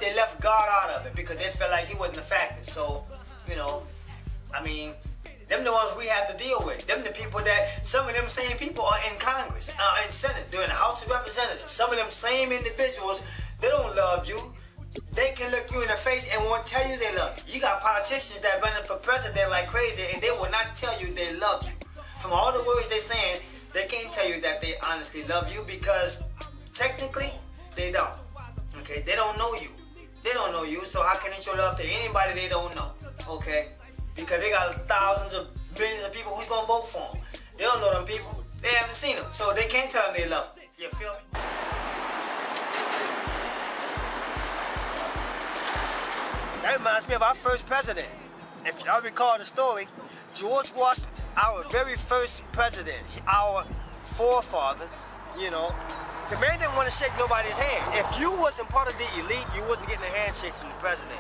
what, they left God out of it because they felt like he wasn't a factor. So, you know, I mean, them the ones we have to deal with. Them the people that, some of them same people are in Congress, in Senate, they're in the House of Representatives. Some of them same individuals, they don't love you. They can look you in the face and won't tell you they love you. You got politicians that running for president like crazy and they will not tell you they love you. From all the words they're saying, they can't tell you that they honestly love you because technically, they don't. Okay, they don't know you. They don't know you, so how can they show love to anybody they don't know? Okay, because they got thousands of millions of people who's gonna vote for them. They don't know them people. They haven't seen them, so they can't tell them they love them. You feel me? That reminds me of our first president. If y'all recall the story, George Washington, our very first president, our forefather, you know, the man didn't want to shake nobody's hand. If you wasn't part of the elite, you wasn't getting a handshake from the president.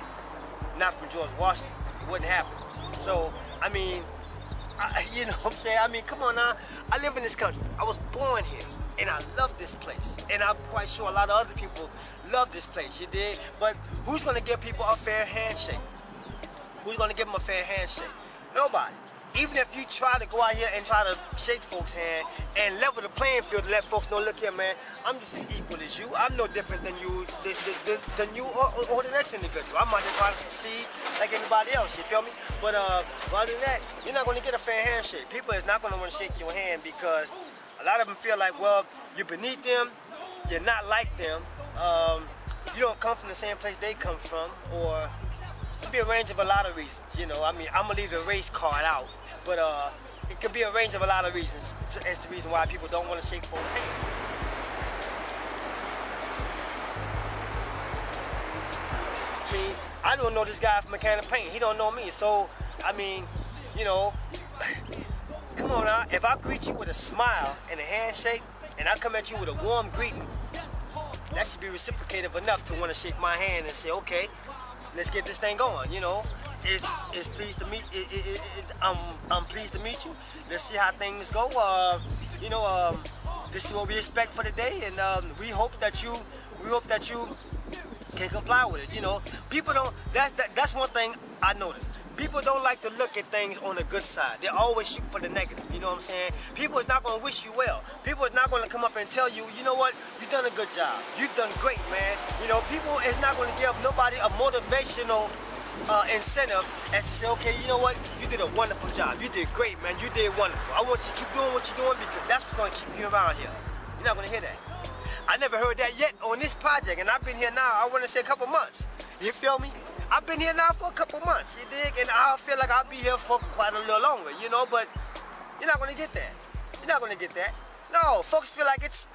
Not from George Washington. It wouldn't happen. So, I mean, you know what I'm saying? I mean, come on now. I live in this country. I was born here. And I love this place. And I'm quite sure a lot of other people love this place, you dig? But who's going to give people a fair handshake? Who's going to give them a fair handshake? Nobody. Even if you try to go out here and try to shake folks' hand and level the playing field to let folks know, look here, man, I'm just as equal as you. I'm no different than you, or the next individual. I'm out there trying to succeed like anybody else, you feel me? But other than that, you're not going to get a fair handshake. People is not going to want to shake your hand because a lot of them feel like, well, you're beneath them, you're not like them, you don't come from the same place they come from, or it could be a range of a lot of reasons, you know. I mean, I'm going to leave the race card out. But it could be a range of a lot of reasons as the reason why people don't want to shake folks' hands. I mean, I don't know this guy from a can of paint. He don't know me. So, I mean, you know, come on now. If I greet you with a smile and a handshake, and I come at you with a warm greeting, that should be reciprocative enough to want to shake my hand and say, okay, let's get this thing going, you know. It's pleased to meet. I'm pleased to meet you. Let's see how things go. You know, this is what we expect for the day, and we hope that you can comply with it. You know, people don't. That's one thing I noticed. People don't like to look at things on the good side. They always shoot for the negative. You know what I'm saying? People is not gonna wish you well. People is not gonna come up and tell you, you know what? You've done a good job. You've done great, man. You know, people is not gonna give nobody a motivational incentive as to say, okay, you know what, you did a wonderful job, you did great, man, you did wonderful. I want you to keep doing what you're doing because that's what's going to keep you around here. You're not going to hear that. I never heard that yet on this project, and I've been here now, I want to say a couple months. You feel me? I've been here now for a couple months, you dig? And I feel like I'll be here for quite a little longer, you know, but you're not going to get that. You're not going to get that. No, folks feel like it's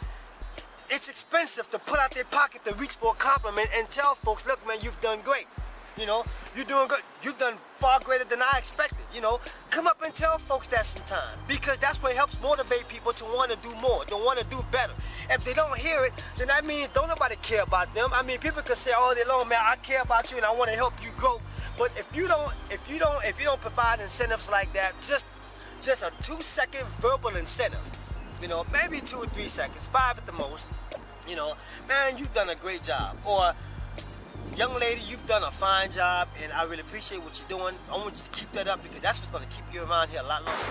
expensive to put out their pocket to reach for a compliment and tell folks, look, man, you've done great. You know, you're doing good. You've done far greater than I expected, you know. Come up and tell folks that sometime because that's what helps motivate people to want to do more, to want to do better. If they don't hear it, then that means don't nobody care about them. I mean, people can say all day long, man, I care about you and I want to help you grow. But if you don't provide incentives like that, just a 2-second verbal incentive, you know, maybe 2 or 3 seconds, 5 at the most, you know, man, you've done a great job. Or, young lady, you've done a fine job, and I really appreciate what you're doing. I want you to keep that up because that's what's going to keep you around here a lot longer.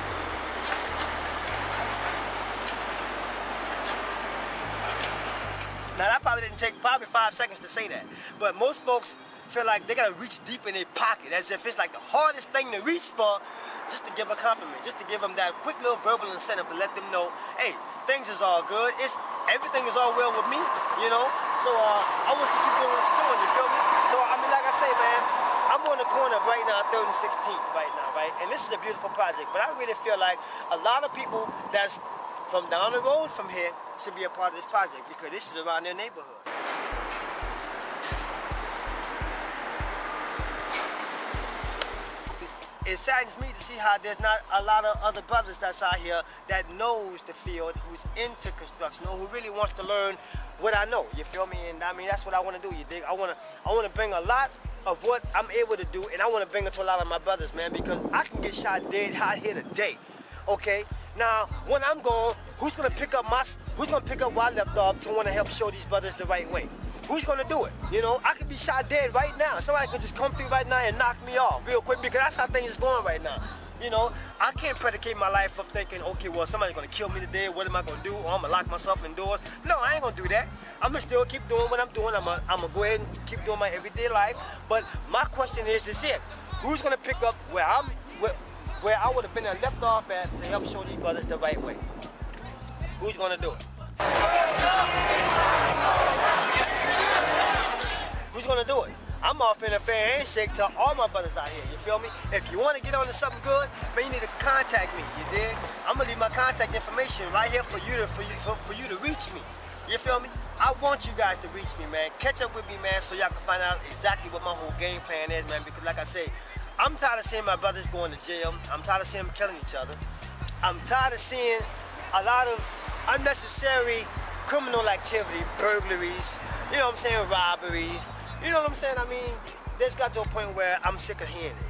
Now, that probably didn't take 5 seconds to say that, but most folks feel like they got to reach deep in their pocket as if it's like the hardest thing to reach for just to give a compliment, just to give them that quick little verbal incentive to let them know, hey, things is all good. Everything is all well with me, you know. So I want you to keep doing what you're doing, you feel me? So I mean, like I say, man, I'm on the corner right now, 3rd and 16th right now, right? And this is a beautiful project, but I really feel like a lot of people that's from down the road from here should be a part of this project because this is around their neighborhood. It saddens me to see how there's not a lot of other brothers that's out here that knows the field, who's into construction, or who really wants to learn what I know. You feel me? And I mean, that's what I want to do. You dig? I want to bring a lot of what I'm able to do, and I want to bring it to a lot of my brothers, man, because I can get shot dead out here today. Okay? Now, when I'm gone, who's gonna pick up where I left off to want to help show these brothers the right way? Who's gonna do it? You know, I could be shot dead right now. Somebody could just come through right now and knock me off real quick because that's how things is going right now. You know, I can't predicate my life of thinking, okay, well, somebody's gonna kill me today. What am I gonna do? Or I'm gonna lock myself indoors. No, I ain't gonna do that. I'm gonna still keep doing what I'm doing. I'm gonna go ahead and keep doing my everyday life. But my question is this here: who's gonna pick up where I would have been left off at to help show these brothers the right way? Who's gonna do it? Who's gonna do it? I'm offering a fair handshake to all my brothers out here, you feel me? If you wanna get on to something good, man, you need to contact me, you dig? I'm gonna leave my contact information right here for you to reach me. You feel me? I want you guys to reach me, man. Catch up with me, man, so y'all can find out exactly what my whole game plan is, man, because like I say, I'm tired of seeing my brothers going to jail. I'm tired of seeing them killing each other. I'm tired of seeing a lot of unnecessary criminal activity, burglaries, you know what I'm saying, robberies. You know what I'm saying? I mean, this got to a point where I'm sick of hearing it.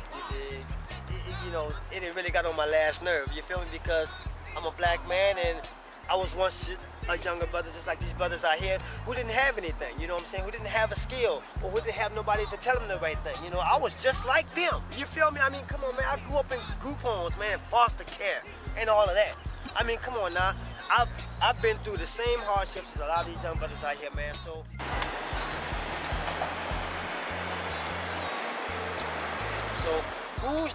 You know, it really got on my last nerve. You feel me? Because I'm a black man and I was once a younger brother just like these brothers out here who didn't have anything, you know what I'm saying? Who didn't have a skill or who didn't have nobody to tell them the right thing. You know, I was just like them. You feel me? I mean, come on, man. I grew up in group homes, man, foster care and all of that. I mean, come on now. I've been through the same hardships as a lot of these young brothers out here, man. So who's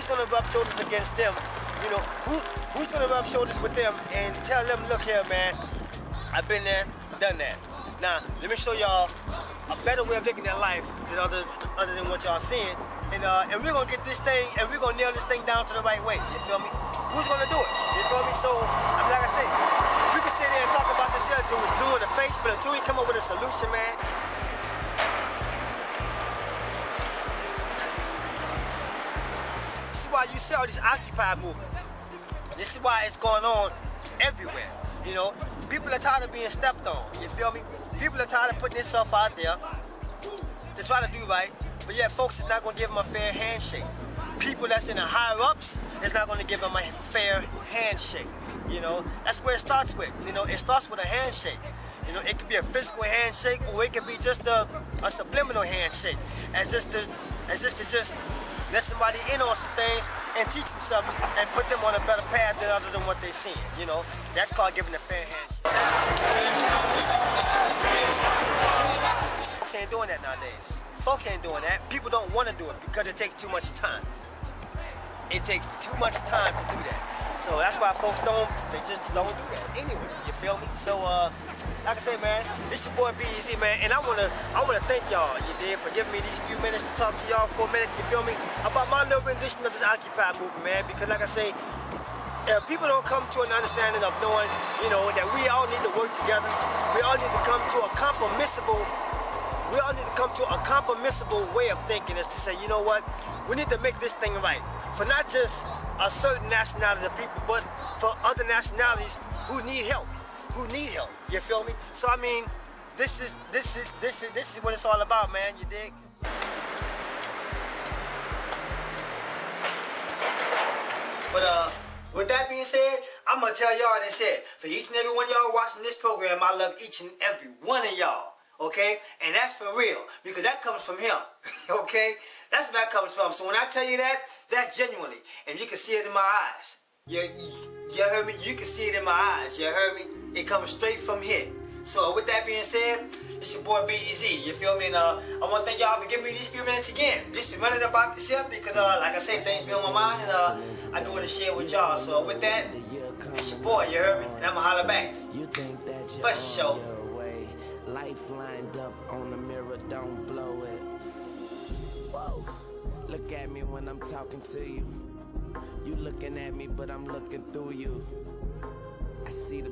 gonna rub shoulders against them? You know, who's gonna rub shoulders with them and tell them, look here, man, I've been there, done that. Now, let me show y'all a better way of looking at life than other than what y'all seeing. And we're gonna get this thing, and we're gonna nail this thing down to the right way. You feel me? Who's gonna do it? You feel me? So, I mean, like I say, we can sit there and talk about this here until we're blue in the face, but until we come up with a solution, man. This is why you see all these Occupy movements. This is why it's going on everywhere. You know, people are tired of being stepped on. You feel me? People are tired of putting themselves out there to try to do right, but yet folks is not going to give them a fair handshake. People that's in the higher ups is not going to give them a fair handshake. You know, that's where it starts with. You know, it starts with a handshake. You know, it could be a physical handshake, or it could be just a subliminal handshake, as just to just let somebody in on some things and teach them something and put them on a better path than other than what they're seeing. You know, that's called giving a fair handshake. Folks ain't doing that nowadays. Folks ain't doing that. People don't want to do it because it takes too much time. It takes too much time to do that. So that's why folks just don't do that anyway. You feel me? So like I say, man, this your boy B-Eazy, man, and I wanna thank y'all, you did, for giving me these few minutes to talk to y'all for a minute, you feel me, about my little rendition of this Occupy movement, man, because like I say, if people don't come to an understanding of knowing, you know, that we all need to work together, we all need to come to a compromissible way of thinking, is to say, you know what, we need to make this thing right for not just a certain nationality of people, but for other nationalities who need help. You feel me? So I mean, this is what it's all about, man. You dig? But with that being said, I'm gonna tell y'all this here. For each and every one of y'all watching this program, I love each and every one of y'all. Okay? And that's for real, because that comes from him. Okay? That's where that comes from. So when I tell you that, that's genuinely, and you can see it in my eyes. You heard me? You can see it in my eyes. You heard me? It comes straight from here. So with that being said, it's your boy B-Eazy. You feel me? And I want to thank y'all for giving me these few minutes again. Just to running about this here because, like I said, things be on my mind, and I do want to share with y'all. So with that, it's your boy. You heard me? And I'ma holler back. For sure. Life lined up on the mirror, don't blow it. Whoa. Look at me when I'm talking to you. You looking at me, but I'm looking through you. I see the